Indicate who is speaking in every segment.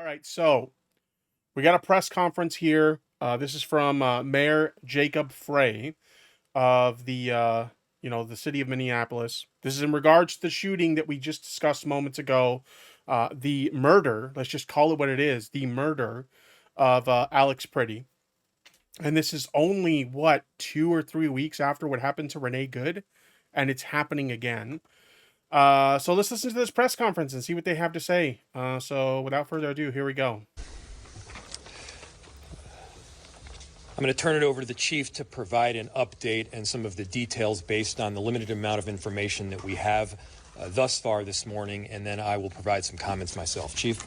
Speaker 1: right, so we got a press conference here. This is from Mayor Jacob Frey of the city of Minneapolis. This is in regards to the shooting that we just discussed moments ago. The murder, let's just call it what it is, the murder of Alex Pretti. And this is only, 2 or 3 weeks after what happened to Renee Good? And it's happening again. So let's listen to this press conference and see what they have to say. So without further ado, here we go.
Speaker 2: I'm going to turn it over to the chief to provide an update and some of the details based on the limited amount of information that we have thus far this morning, and then I will provide some comments myself. Chief?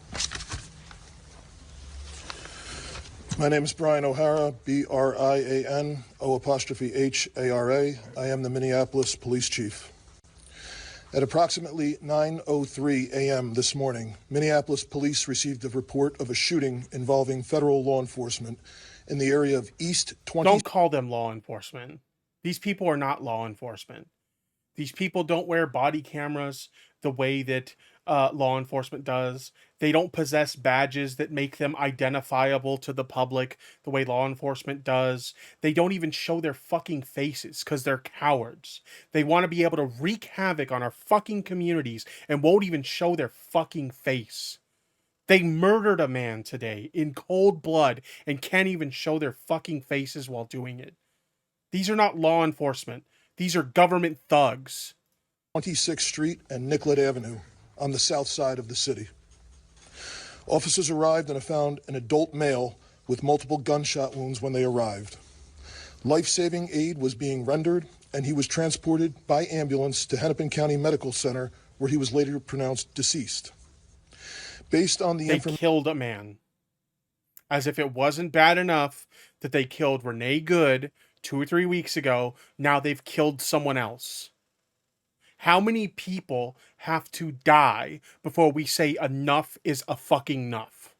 Speaker 3: My name is Brian O'Hara, B-R-I-A-N, O''H-A-R-A. I am the Minneapolis Police Chief. At approximately 9:03 a.m. this morning, Minneapolis police received a report of a shooting involving federal law enforcement in the area of East 20.
Speaker 1: Don't call them law enforcement. These people are not law enforcement. These people don't wear body cameras the way that law enforcement does. They don't possess badges that make them identifiable to the public the way law enforcement does. They don't even show their fucking faces because they're cowards. They want to be able to wreak havoc on our fucking communities and won't even show their fucking face. They murdered a man today in cold blood and can't even show their fucking faces while doing it. These are not law enforcement. These are government thugs.
Speaker 3: 26th Street and Nicollet Avenue on the south side of the city. Officers arrived and found an adult male with multiple gunshot wounds when they arrived. Life-saving aid was being rendered, and he was transported by ambulance to Hennepin County Medical Center, where he was later pronounced deceased. Based on the
Speaker 1: They killed a man. As if it wasn't bad enough that they killed Renee Good 2 or 3 weeks ago, now they've killed someone else. How many people have to die before we say enough is a fucking enough?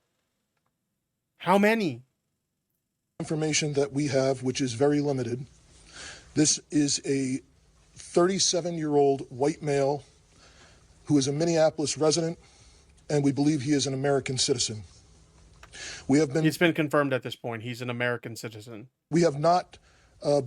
Speaker 1: How many?
Speaker 3: Information that we have, which is very limited. This is a 37-year-old white male who is a Minneapolis resident, and we believe he is an American citizen.
Speaker 1: It's been confirmed at this point. He's an American citizen.
Speaker 3: We have not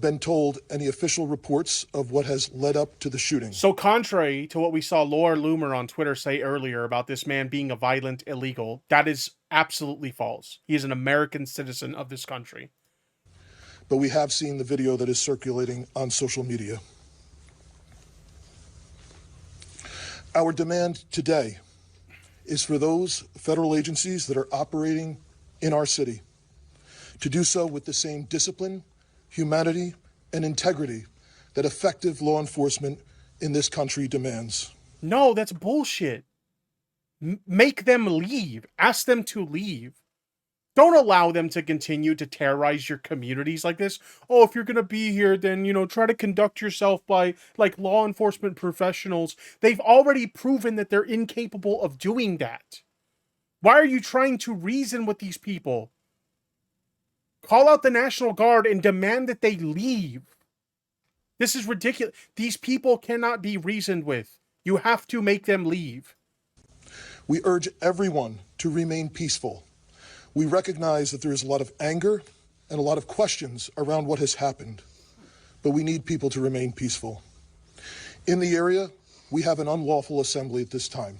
Speaker 3: been told any official reports of what has led up to the shooting.
Speaker 1: So contrary to what we saw Laura Loomer on Twitter say earlier about this man being a violent illegal, that is absolutely false. He is an American citizen of this country.
Speaker 3: But we have seen the video that is circulating on social media. Our demand today is for those federal agencies that are operating in our city to do so with the same discipline, humanity, and integrity that effective law enforcement in this country demands.
Speaker 1: No, that's bullshit. Make them leave. Ask them to leave. Don't allow them to continue to terrorize your communities like this. Oh, if you're going to be here, then, try to conduct yourself by, like, law enforcement professionals. They've already proven that they're incapable of doing that. Why are you trying to reason with these people? Call out the National Guard and demand that they leave. This is ridiculous. These people cannot be reasoned with. You have to make them leave.
Speaker 3: We urge everyone to remain peaceful. We recognize that there is a lot of anger and a lot of questions around what has happened, but we need people to remain peaceful. In the area, we have an unlawful assembly at this time.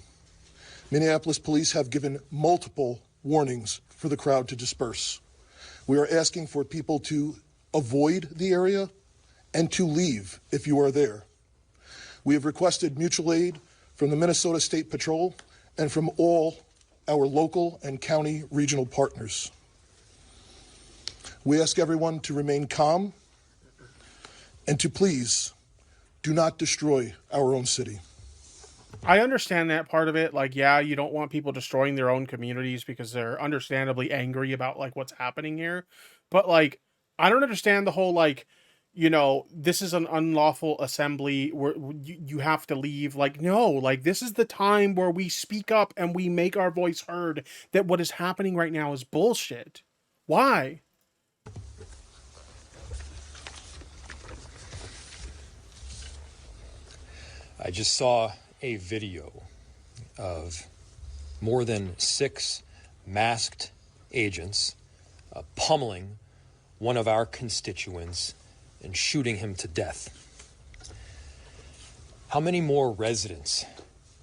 Speaker 3: Minneapolis police have given multiple warnings for the crowd to disperse. We are asking for people to avoid the area and to leave if you are there. We have requested mutual aid from the Minnesota State Patrol and from all our local and county regional partners. We ask everyone to remain calm and to please do not destroy our own city.
Speaker 1: I understand that part of it. Like, yeah, you don't want people destroying their own communities because they're understandably angry about, like, what's happening here. But, like, I don't understand the whole, like, this is an unlawful assembly where you have to leave. Like, no, like, this is the time where we speak up and we make our voice heard that what is happening right now is bullshit. Why?
Speaker 2: I just saw a video of more than 6 masked agents pummeling one of our constituents and shooting him to death. How many more residents,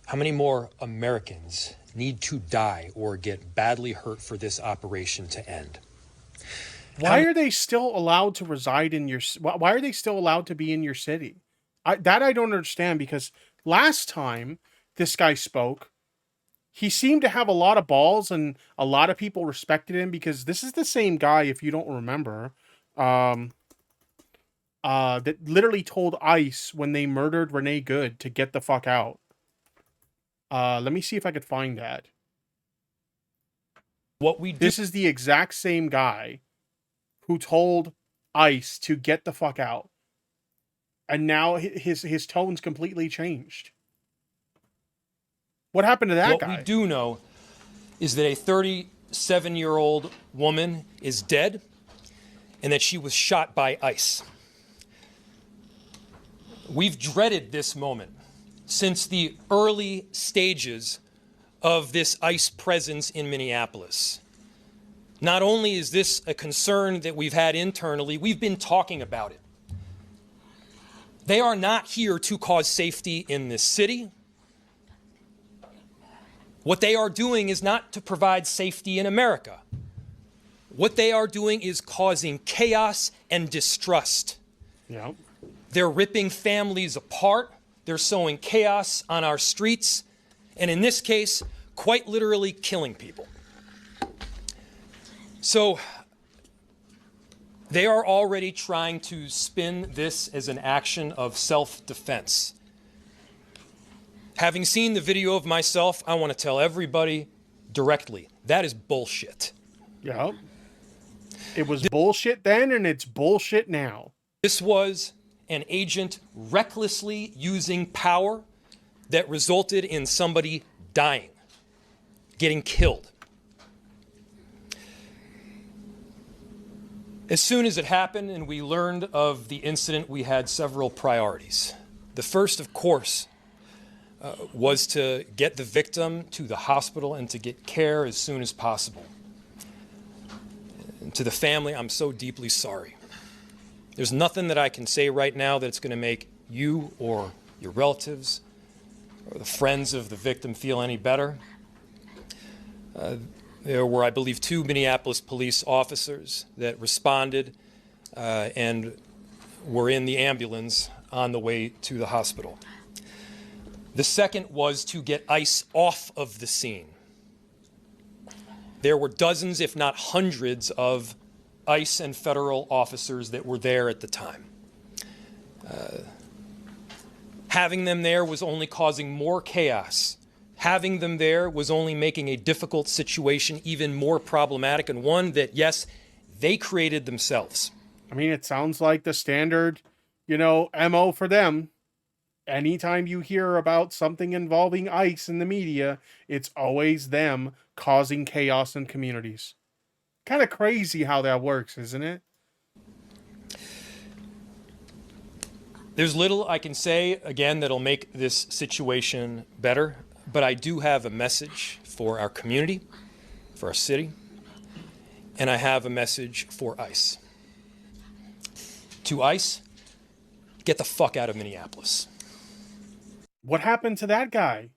Speaker 2: how many more Americans need to die or get badly hurt for this operation to end?
Speaker 1: Why are they still allowed to reside in your? Why are they still allowed to be in your city? I don't understand, because last time this guy spoke, he seemed to have a lot of balls and a lot of people respected him, because this is the same guy, if you don't remember, that literally told ICE when they murdered Renee Good to get the fuck out. Let me see if I could find that. This is the exact same guy who told ICE to get the fuck out. And now his tone's completely changed. What happened to that guy?
Speaker 2: What we do know is that a 37-year-old woman is dead and that she was shot by ICE. We've dreaded this moment since the early stages of this ICE presence in Minneapolis. Not only is this a concern that we've had internally, we've been talking about it. They are not here to cause safety in this city. What they are doing is not to provide safety in America. What they are doing is causing chaos and distrust.
Speaker 1: Yeah.
Speaker 2: They're ripping families apart. They're sowing chaos on our streets. And in this case, quite literally killing people. So they are already trying to spin this as an action of self-defense. Having seen the video of myself, I want to tell everybody directly, that is bullshit.
Speaker 1: Yeah. It was bullshit then, and it's bullshit now.
Speaker 2: This was an agent recklessly using power that resulted in somebody dying, getting killed. As soon as it happened and we learned of the incident, we had several priorities. The first, of course, was to get the victim to the hospital and to get care as soon as possible. And to the family, I'm so deeply sorry. There's nothing that I can say right now that's going to make you or your relatives or the friends of the victim feel any better. There were, I believe, 2 Minneapolis police officers that responded and were in the ambulance on the way to the hospital. The second was to get ICE off of the scene. There were dozens, if not hundreds, of ICE and federal officers that were there at the time. Having them there was only causing more chaos. Having them there was only making a difficult situation even more problematic, and one that, yes, they created themselves.
Speaker 1: I mean, it sounds like the standard, MO for them. Anytime you hear about something involving ICE in the media, it's always them causing chaos in communities. Kind of crazy how that works, isn't it?
Speaker 2: There's little I can say, again, that'll make this situation better, but I do have a message for our community, for our city, and I have a message for ICE. To ICE, get the fuck out of Minneapolis.
Speaker 1: What happened to that guy?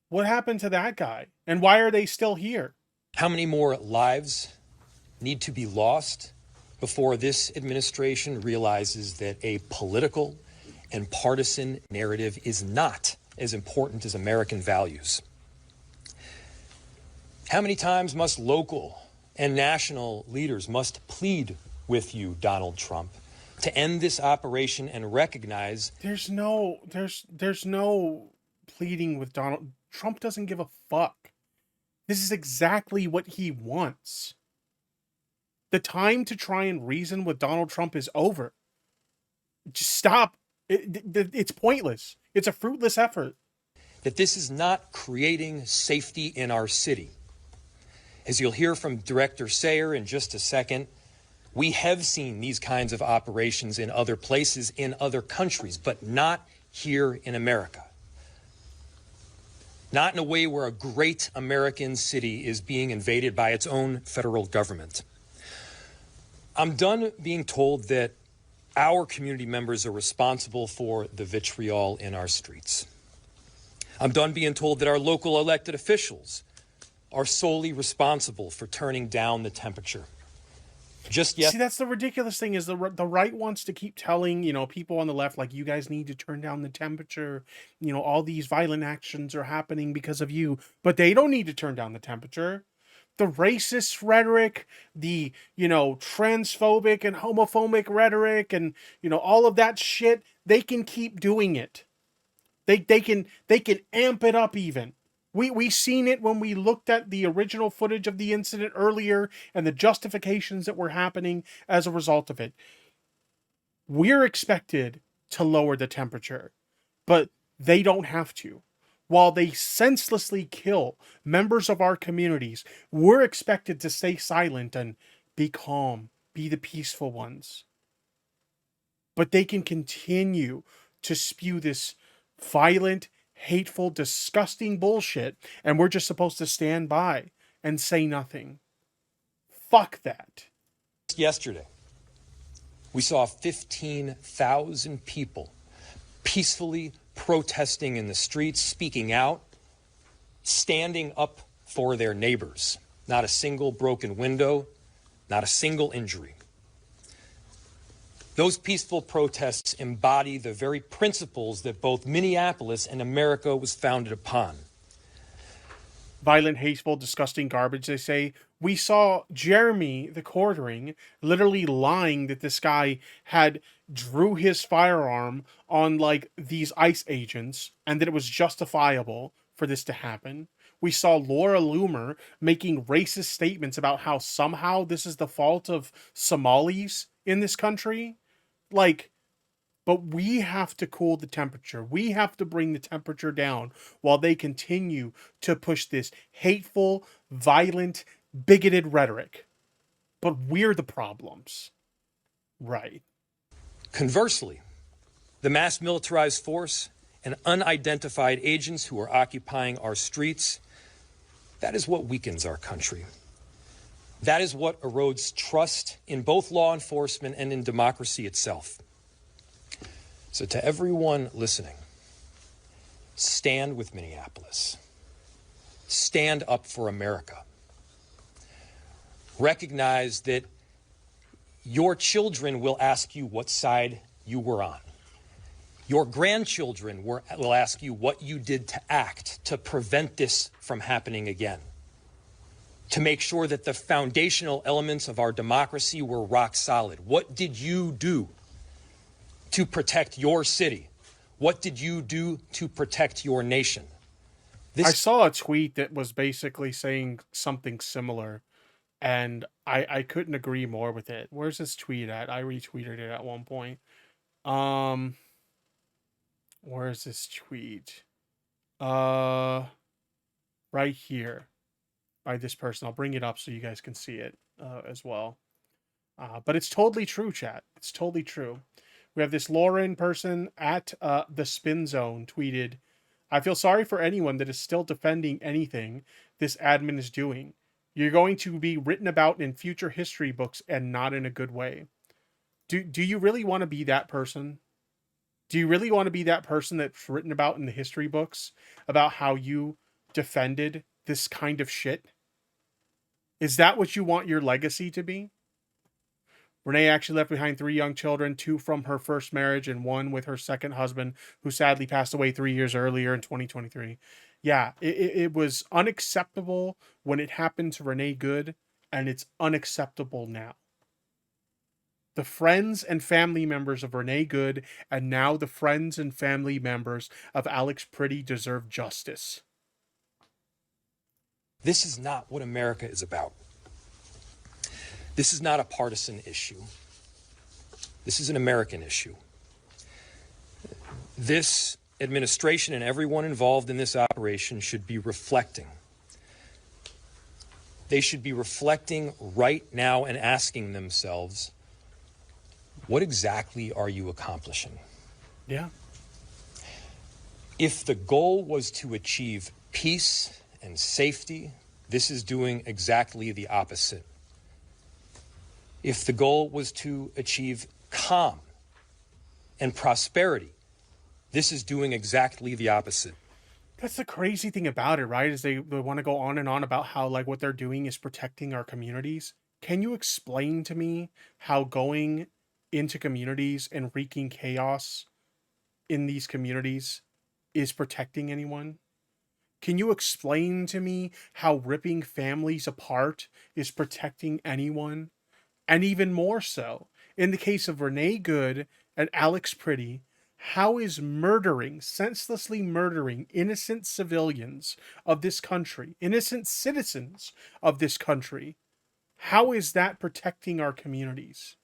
Speaker 1: What happened to that guy? And why are they still here?
Speaker 2: How many more lives need to be lost before this administration realizes that a political and partisan narrative is not as important as American values? How many times must local and national leaders must plead with you, Donald Trump, to end this operation and recognize
Speaker 1: there's no pleading with Donald Trump. Doesn't give a fuck. This is exactly what he wants. The time to try and reason with Donald Trump is over. Just stop. It's pointless. It's a fruitless effort.
Speaker 2: that this is not creating safety in our city? As you'll hear from Director Sayer in just a second, we have seen these kinds of operations in other places, in other countries, but not here in America. not in a way where a great American city is being invaded by its own federal government. I'm done being told that our community members are responsible for the vitriol in our streets. I'm done being told that our local elected officials are solely responsible for turning down the temperature.
Speaker 1: See, that's the ridiculous thing is the right wants to keep telling, people on the left, like, you guys need to turn down the temperature. All these violent actions are happening because of you, but they don't need to turn down the temperature. The racist rhetoric, the, transphobic and homophobic rhetoric and, all of that shit, they can keep doing it. They can amp it up even. We seen it when we looked at the original footage of the incident earlier and the justifications that were happening as a result of it. We're expected to lower the temperature, but they don't have to. While they senselessly kill members of our communities, we're expected to stay silent and be calm, be the peaceful ones. But they can continue to spew this violent, hateful, disgusting bullshit, and we're just supposed to stand by and say nothing. Fuck that.
Speaker 2: Yesterday, we saw 15,000 people peacefully protesting in the streets, speaking out, standing up for their neighbors. Not a single broken window, not a single injury. Those peaceful protests embody the very principles that both Minneapolis and America was founded upon.
Speaker 1: Violent, hateful, disgusting garbage, they say. We saw Jeremy, the quartering, literally lying that this guy had drew his firearm on, these ICE agents, and that it was justifiable for this to happen. We saw Laura Loomer making racist statements about how somehow this is the fault of Somalis in this country. But we have to cool the temperature. We have to bring the temperature down while they continue to push this hateful, violent, bigoted rhetoric. But we're the problems. Right.
Speaker 2: Conversely, the mass militarized force and unidentified agents who are occupying our streets, that is what weakens our country. That is what erodes trust in both law enforcement and in democracy itself. So to everyone listening, stand with Minneapolis. Stand up for America. Recognize that your children will ask you what side you were on. Your grandchildren will ask you what you did to act to prevent this from happening again. To make sure that the foundational elements of our democracy were rock solid. What did you do to protect your city? What did you do to protect your nation?
Speaker 1: I saw a tweet that was basically saying something similar, and I couldn't agree more with it. Where's this tweet at? I retweeted it at one point. Where's this tweet? Right here. By this person. I'll bring it up so you guys can see it as well. But it's totally true, chat. It's totally true. We have this Lauren person at the Spin Zone tweeted, I feel sorry for anyone that is still defending anything this admin is doing. You're going to be written about in future history books and not in a good way. Do you really want to be that person? Do you really want to be that person that's written about in the history books about how you defended this kind of shit? Is that what you want your legacy to be? Renee actually left behind 3 young children, 2 from her first marriage and 1 with her second husband, who sadly passed away 3 years earlier in 2023. Yeah, it was unacceptable when it happened to Renee Good, and it's unacceptable now. The friends and family members of Renee Good, and now the friends and family members of Alex Pretti deserve justice.
Speaker 2: This is not what America is about. This is not a partisan issue. This is an American issue. This administration and everyone involved in this operation should be reflecting. They should be reflecting right now and asking themselves, what exactly are you accomplishing?
Speaker 1: Yeah.
Speaker 2: If the goal was to achieve peace and safety, this is doing exactly the opposite. If the goal was to achieve calm and prosperity, this is doing exactly the opposite.
Speaker 1: That's the crazy thing about it, right? Is they want to go on and on about how like what they're doing is protecting our communities. Can you explain to me how going into communities and wreaking chaos in these communities is protecting anyone? Can you explain to me how ripping families apart is protecting anyone? And even more so, in the case of Renee Good and Alex Pretti, how is murdering, senselessly murdering innocent civilians of this country, innocent citizens of this country, how is that protecting our communities?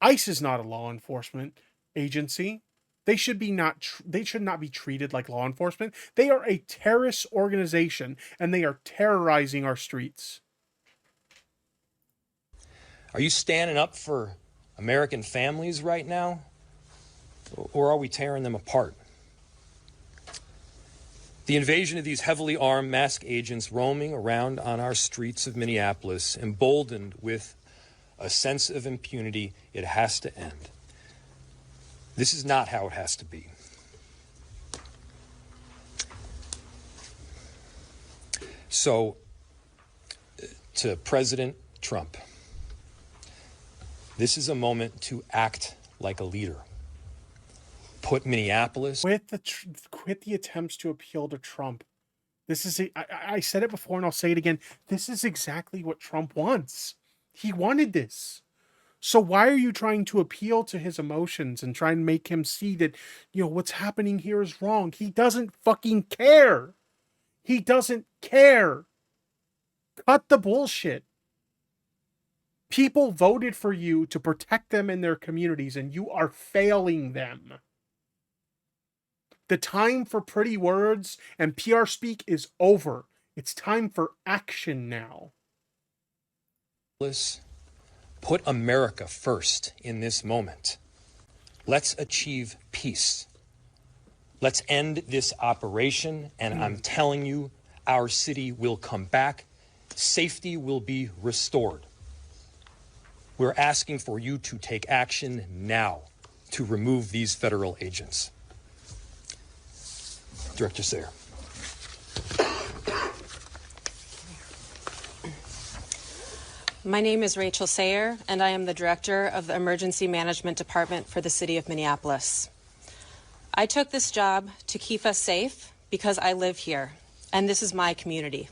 Speaker 1: ICE is not a law enforcement agency. They should not be treated like law enforcement. They are a terrorist organization and they are terrorizing our streets.
Speaker 2: Are you standing up for American families right now? Or are we tearing them apart? The invasion of these heavily armed masked agents roaming around on our streets of Minneapolis, emboldened with a sense of impunity, it has to end. This is not how it has to be. So, to President Trump, this is a moment to act like a leader. Put Minneapolis.
Speaker 1: Quit the attempts to appeal to Trump. I said it before and I'll say it again. This is exactly what Trump wants. He wanted this. So why are you trying to appeal to his emotions and try and make him see that, what's happening here is wrong? He doesn't fucking care. He doesn't care. Cut the bullshit. People voted for you to protect them in their communities, and you are failing them. The time for pretty words and PR speak is over. It's time for action now.
Speaker 2: Put America first in this moment. Let's achieve peace. Let's end this operation, and I'm telling you, our city will come back. Safety will be restored. We're asking for you to take action now to remove these federal agents. Director Sayer.
Speaker 4: My name is Rachel Sayer, and I am the Director of the Emergency Management Department for the City of Minneapolis. I took this job to keep us safe because I live here, and this is my community.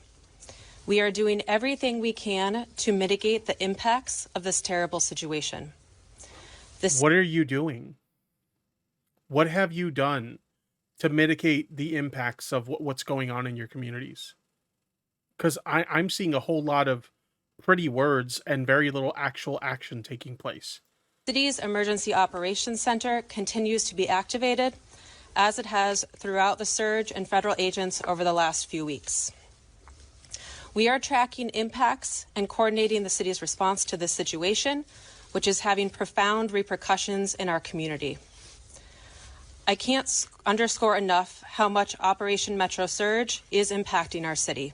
Speaker 4: We are doing everything we can to mitigate the impacts of this terrible situation.
Speaker 1: What are you doing? What have you done to mitigate the impacts of what's going on in your communities? Because I'm seeing a whole lot of pretty words and very little actual action taking place.
Speaker 4: The city's Emergency Operations Center continues to be activated, as it has throughout the surge in federal agents over the last few weeks. We are tracking impacts and coordinating the city's response to this situation, which is having profound repercussions in our community. I can't underscore enough how much Operation Metro Surge is impacting our city.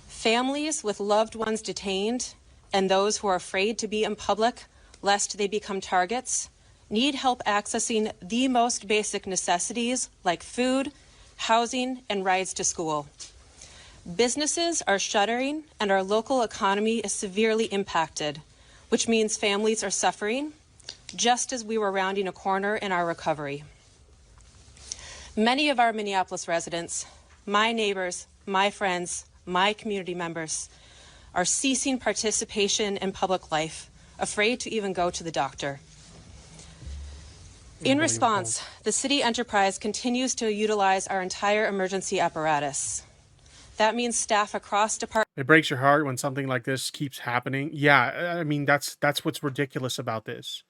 Speaker 4: Families with loved ones detained and those who are afraid to be in public lest they become targets need help accessing the most basic necessities like food, housing, and rides to school. Businesses are shuttering and our local economy is severely impacted, which means families are suffering, just as we were rounding a corner in our recovery. Many of our Minneapolis residents, my neighbors, my friends, my community members, are ceasing participation in public life, afraid to even go to the doctor. In response, the city enterprise continues to utilize our entire emergency apparatus. That means staff across departments.
Speaker 1: It breaks your heart when something like this keeps happening. Yeah, I mean, that's what's ridiculous about this.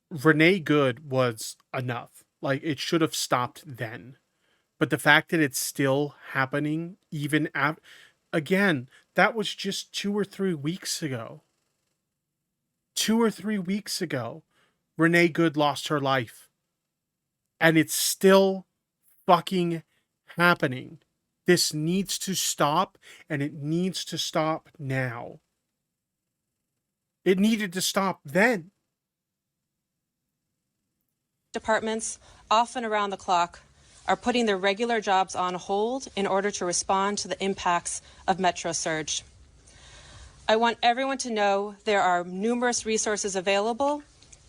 Speaker 1: Renee Good was enough. Like, it should have stopped then. But the fact that it's still happening, even after, again, that was just 2 or 3 weeks ago. 2 or 3 weeks ago, Renee Good lost her life. And it's still fucking happening. This needs to stop, and it needs to stop now. It needed to stop then.
Speaker 4: Departments, often around the clock, are putting their regular jobs on hold in order to respond to the impacts of Metro Surge. I want everyone to know there are numerous resources available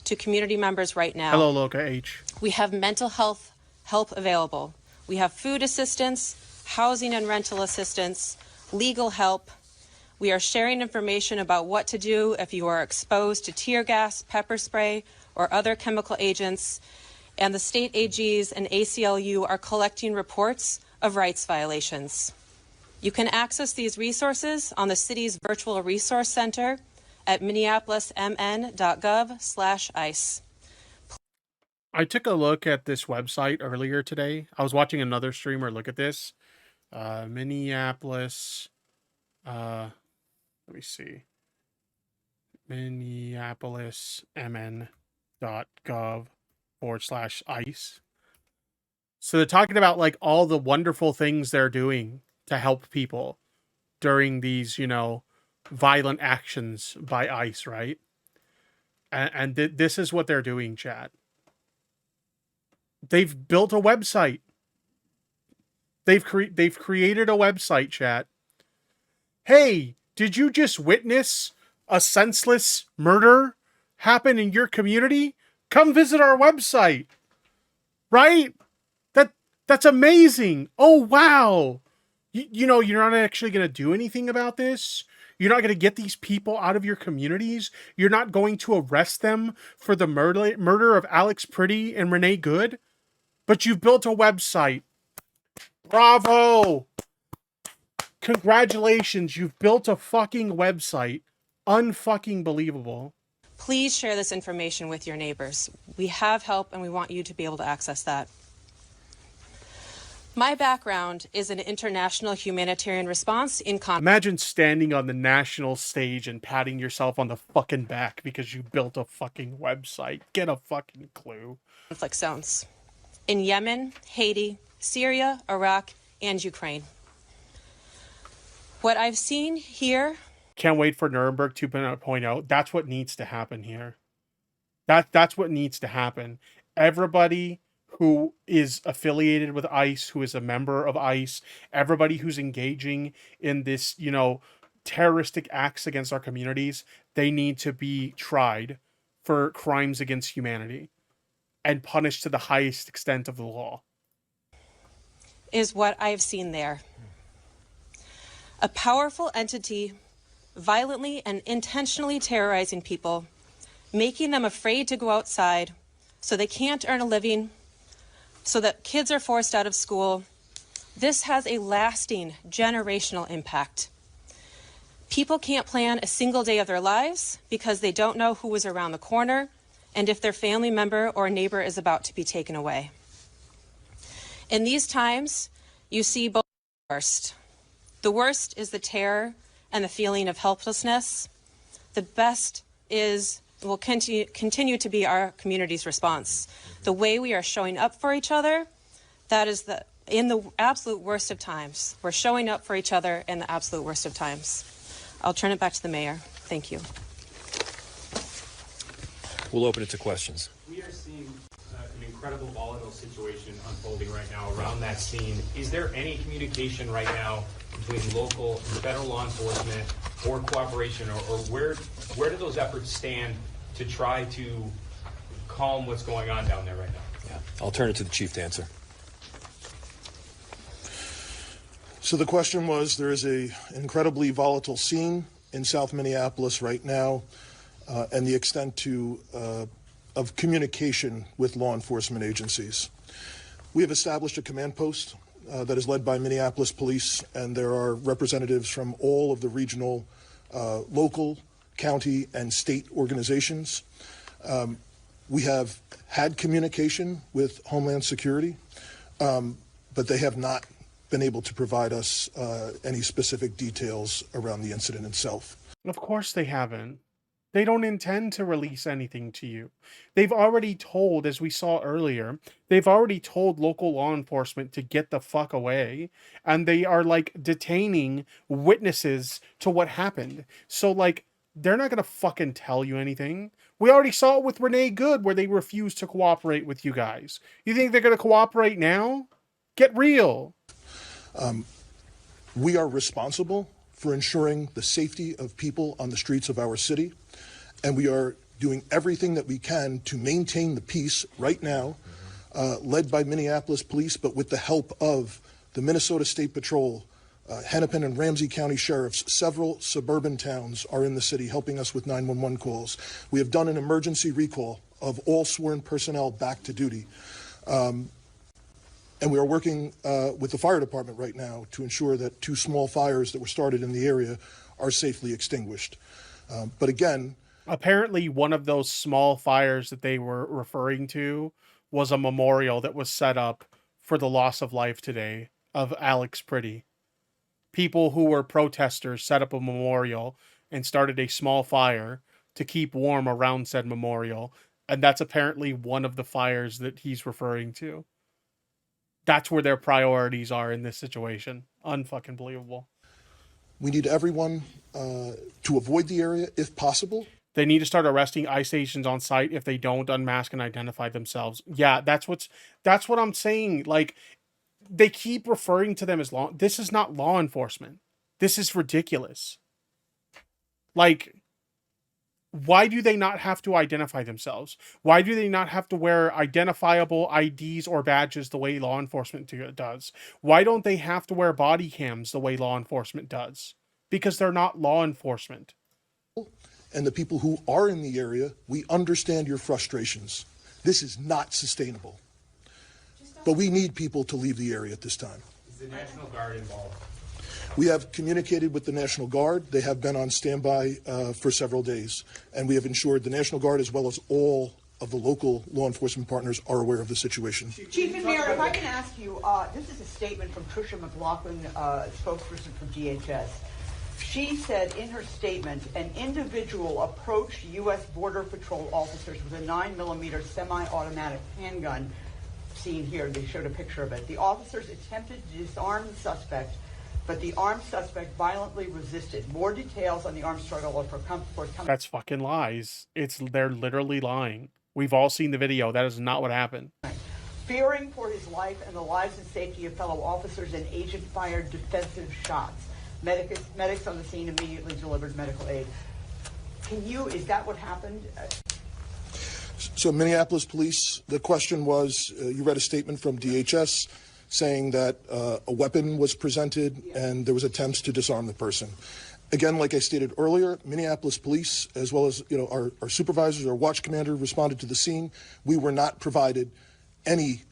Speaker 4: to community members right now.
Speaker 1: Hello, Loca H.
Speaker 4: We have mental health help available. We have food assistance, housing and rental assistance, legal help. We are sharing information about what to do if you are exposed to tear gas, pepper spray, or other chemical agents. And the state AGs and ACLU are collecting reports of rights violations. You can access these resources on the city's virtual resource center at minneapolismn.gov/ice.
Speaker 1: I took a look at this website earlier today. I was watching another streamer look at this. Minneapolis. Let me see. minneapolismn.gov/ice. So they're talking about like all the wonderful things they're doing to help people during these, violent actions by ICE, right? And this is what they're doing, chat. They've built a website. They've created a website, chat. Hey, did you just witness a senseless murder happen in your community? Come visit our website. Right? That's amazing. Oh, wow. You're not actually going to do anything about this. You're not going to get these people out of your communities. You're not going to arrest them for the murder of Alex Pretti and Renee Good. But you've built a website. Bravo. Congratulations. You've built a fucking website. Unfucking believable.
Speaker 4: Please share this information with your neighbors. We have help and we want you to be able to access that. My background is an international humanitarian response in conflict.
Speaker 1: Imagine standing on the national stage and patting yourself on the fucking back because you built a fucking website. Get a fucking clue.
Speaker 4: Conflict zones in Yemen, Haiti, Syria, Iraq, and Ukraine. What I've seen here.
Speaker 1: Can't wait for Nuremberg 2.0. That's what needs to happen here. That's what needs to happen. Everybody who is affiliated with ICE, who is a member of ICE, everybody who's engaging in this, terroristic acts against our communities, they need to be tried for crimes against humanity and punished to the highest extent of the law.
Speaker 4: Is what I've seen there. A powerful entity violently and intentionally terrorizing people, making them afraid to go outside so they can't earn a living, so that kids are forced out of school. This has a lasting generational impact. People can't plan a single day of their lives because they don't know who is around the corner and if their family member or neighbor is about to be taken away. In these times, you see both the worst. The worst is the terror and the feeling of helplessness. The best will continue to be our community's response. The way we are showing up for each other, that is in the absolute worst of times. We're showing up for each other in the absolute worst of times. I'll turn it back to the mayor. Thank you.
Speaker 2: We'll open it to questions.
Speaker 5: We are seeing an incredible volatile situation unfolding right now around that scene. Is there any communication right now between local and federal law enforcement or cooperation, or where do those efforts stand to try to calm what's going on down there right now?
Speaker 2: Yeah, I'll turn it to the chief to answer.
Speaker 3: So the question was, there is an incredibly volatile scene in South Minneapolis right now, and the extent of communication with law enforcement agencies. We have established a command post that is led by Minneapolis Police, and there are representatives from all of the regional, local, county, and state organizations. We have had communication with Homeland Security, but they have not been able to provide us any specific details around the incident itself.
Speaker 1: Of course they haven't. They don't intend to release anything to you. They've already told, as we saw earlier, they've already told local law enforcement to get the fuck away. And they are like detaining witnesses to what happened. So like, they're not going to fucking tell you anything. We already saw it with Renee Good where they refused to cooperate with you guys. You think they're going to cooperate now? Get real.
Speaker 3: We are responsible for ensuring the safety of people on the streets of our city, and we are doing everything that we can to maintain the peace right now, led by Minneapolis police, but with the help of the Minnesota State Patrol, Hennepin and Ramsey County sheriffs. Several suburban towns are in the city helping us with 911 calls. We have done an emergency recall of all sworn personnel back to duty. And we are working with the fire department right now to ensure that 2 small fires that were started in the area are safely extinguished. But again,
Speaker 1: apparently one of those small fires that they were referring to was a memorial that was set up for the loss of life today of Alex Pretti. People who were protesters set up a memorial and started a small fire to keep warm around said memorial. And that's apparently one of the fires that he's referring to. That's where their priorities are in this situation. Unfucking believable.
Speaker 3: we need everyone to avoid the area if possible.
Speaker 1: They need to start arresting ICE agents on site if they don't unmask and identify themselves. Yeah, that's what I'm saying. Like, they keep referring to them as law. This is not law enforcement. This is ridiculous. Like, why do they not have to identify themselves? Why do they not have to wear identifiable IDs or badges the way law enforcement does? Why don't they have to wear body cams the way law enforcement does? Because they're not law enforcement.
Speaker 3: And the people who are in the area, we understand your frustrations. This is not sustainable. But we need people to leave the area at this time.
Speaker 5: Is the National Guard involved?
Speaker 3: We have communicated with the National Guard. They have been on standby for several days. And we have ensured the National Guard, as well as all of the local law enforcement partners, are aware of the situation.
Speaker 6: Chief and Mayor, if I can ask you, this is a statement from Tricia McLaughlin, spokesperson for DHS. She said in her statement, an individual approached U.S. Border Patrol officers with a 9mm semi-automatic handgun. Seen here, they showed a picture of it. The officers attempted to disarm the suspect, but the armed suspect violently resisted. More details on the armed struggle are forthcoming.
Speaker 1: That's fucking lies. They're literally lying. We've all seen the video. That is not what happened.
Speaker 6: Fearing for his life and the lives and safety of fellow officers, an agent fired defensive shots. Medics on the scene immediately delivered medical aid. Is that what happened?
Speaker 3: So Minneapolis police, the question was, you read a statement from DHS saying that a weapon was presented and there was attempts to disarm the person. Again, like I stated earlier, Minneapolis police, as well as our supervisors, our watch commander, responded to the scene. We were not provided any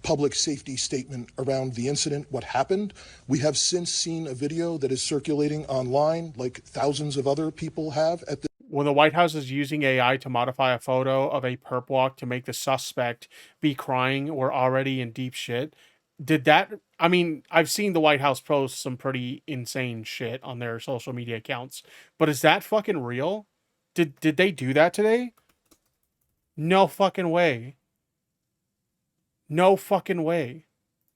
Speaker 3: public safety statement around the incident, what happened. We have since seen a video that is circulating online, like thousands of other people have at the
Speaker 1: When the White House is using AI to modify a photo of a perp walk to make the suspect be crying or already in deep shit, I've seen the White House post some pretty insane shit on their social media accounts, but is that fucking real? Did they do that today? No fucking way. No fucking way.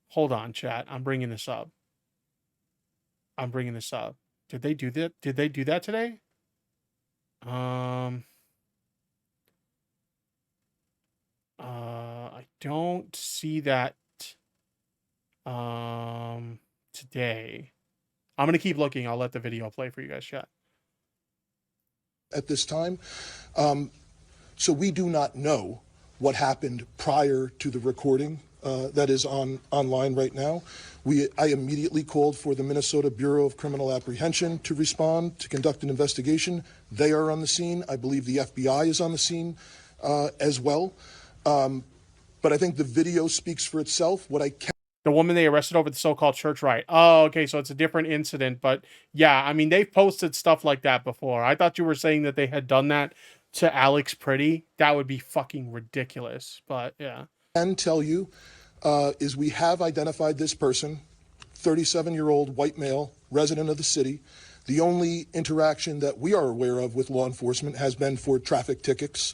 Speaker 1: Hold on, chat. I'm bringing this up. Did they do that? Did they do that today? I don't see that today. I'm gonna keep looking. I'll let the video play for you guys, chat.
Speaker 3: At this time. So we do not know what happened prior to the recording that is online right now. I immediately called for the Minnesota Bureau of Criminal Apprehension to respond, to conduct an investigation. They are on the scene. I believe the FBI is on the scene as well. But I think the video speaks for itself.
Speaker 1: The woman they arrested over the so-called church riot. Oh, okay, so it's a different incident. But yeah, I mean, they've posted stuff like that before. I thought you were saying that they had done that to Alex Pretti. That would be fucking ridiculous. But yeah.
Speaker 3: I can tell you is we have identified this person, 37-year-old white male, resident of the city. The only interaction that we are aware of with law enforcement has been for traffic tickets,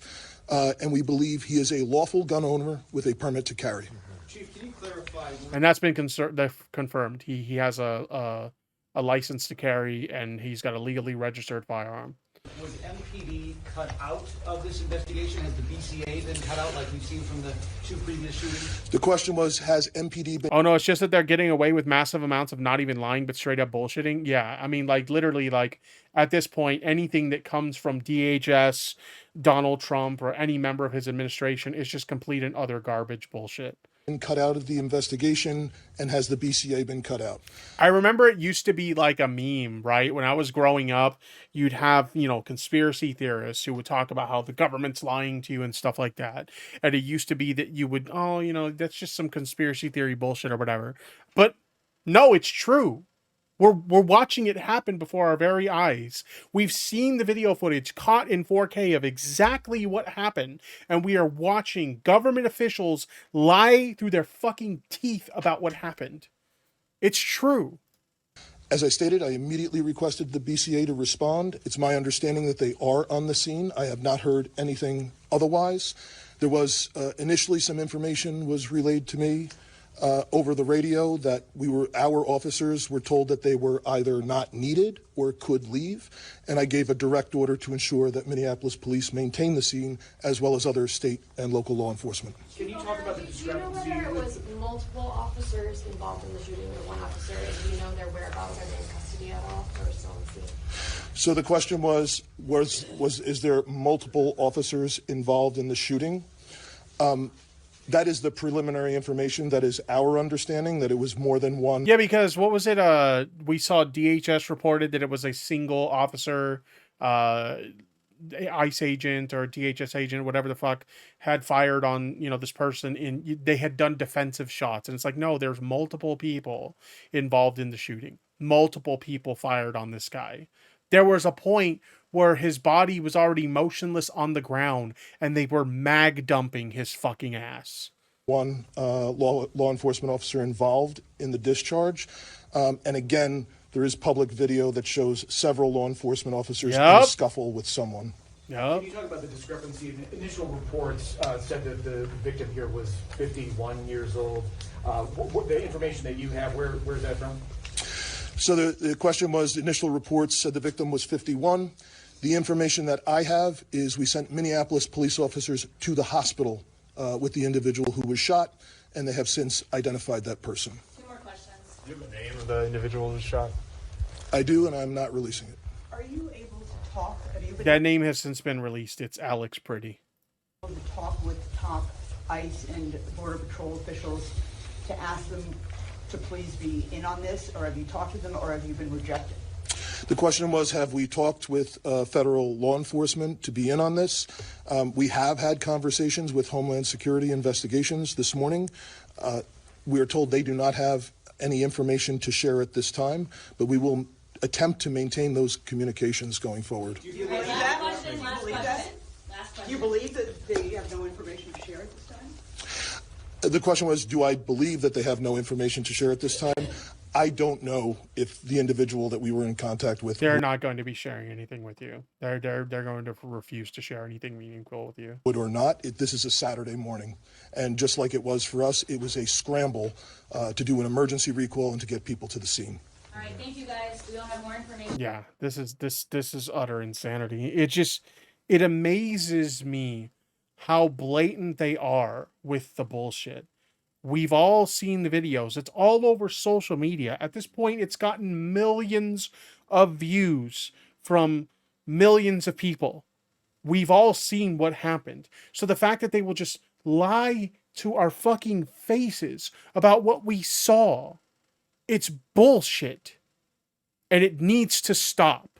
Speaker 3: and we believe he is a lawful gun owner with a permit to carry.
Speaker 7: Chief, can you clarify?
Speaker 1: And that's been confirmed. He has a license to carry, and he's got a legally registered firearm.
Speaker 7: Was MPD cut out of this investigation? Has the BCA been cut out like we've seen from the 2 previous shootings?
Speaker 3: The question was, has MPD been...
Speaker 1: Oh, no, it's just that they're getting away with massive amounts of not even lying, but straight up bullshitting. Yeah, I mean, like, literally, like, at this point, anything that comes from DHS, Donald Trump, or any member of his administration is just complete and utter garbage bullshit.
Speaker 3: cut out of the investigation, and has the BCA been cut out?
Speaker 1: I remember it used to be like a meme, right? When I was growing up, you'd have, conspiracy theorists who would talk about how the government's lying to you and stuff like that. And it used to be that you would, that's just some conspiracy theory bullshit or whatever. But no, it's true. We're watching it happen before our very eyes. We've seen the video footage caught in 4K of exactly what happened, and we are watching government officials lie through their fucking teeth about what happened. It's true.
Speaker 3: As I stated, I immediately requested the BCA to respond. It's my understanding that they are on the scene. I have not heard anything otherwise. There was initially some information was relayed to me over the radio that our officers were told that they were either not needed or could leave, and I gave a direct order to ensure that Minneapolis police maintain the scene as well as other state and local law enforcement.
Speaker 7: Can you talk about the discrepancy?
Speaker 8: Do you know whether it was multiple officers involved in the shooting or one officer, and do you know their whereabouts? Are they in custody at all or still on the scene?
Speaker 3: So the question was is there multiple officers involved in the shooting? That is the preliminary information. That is our understanding, that it was more than one.
Speaker 1: Yeah, because what was it? We saw DHS reported that it was a single officer, ICE agent or DHS agent, whatever the fuck, had fired on, this person. They had done defensive shots. And it's like, no, there's multiple people involved in the shooting. Multiple people fired on this guy. There was a point where his body was already motionless on the ground and they were mag dumping his fucking ass.
Speaker 3: One law enforcement officer involved in the discharge. And again, there is public video that shows several law enforcement officers in a scuffle with someone.
Speaker 5: Can you talk about the discrepancy? Initial reports said that the victim here was 51 years old. What the information that you have, where's that from?
Speaker 3: So the question was, the initial reports said the victim was 51. The information that I have is we sent Minneapolis police officers to the hospital with the individual who was shot, and they have since identified that person.
Speaker 8: 2 more questions.
Speaker 5: Do you have a name of the individual who was shot?
Speaker 3: I do, and I'm not releasing it.
Speaker 6: Are you able to talk? Have you been
Speaker 1: That name has since been released. It's Alex Pretti.
Speaker 6: able to talk with top ICE and Border Patrol officials to ask them to please be in on this, or have you talked to them, or have you been rejected?
Speaker 3: The question was, have we talked with federal law enforcement to be in on this? We have had conversations with Homeland Security Investigations this morning. We are told they do not have any information to share at this time, but we will attempt to maintain those communications going forward.
Speaker 6: Do you believe that? Do you believe that they have no information to share at this time?
Speaker 3: The question was, do I believe that they have no information to share at this time? I don't know if the individual that we were in contact with...
Speaker 1: They're not going to be sharing anything with you. They're going to refuse to share anything meaningful with you.
Speaker 3: ...would or not. This is a Saturday morning. And just like it was for us, it was a scramble to do an emergency recall and to get people to the scene.
Speaker 8: All right, thank you guys. We'll have more information.
Speaker 1: Yeah, this is utter insanity. It amazes me how blatant they are with the bullshit. We've all seen the videos. It's all over social media. At this point, it's gotten millions of views from millions of people. We've all seen what happened. So the fact that they will just lie to our fucking faces about what we saw, it's bullshit. And it needs to stop.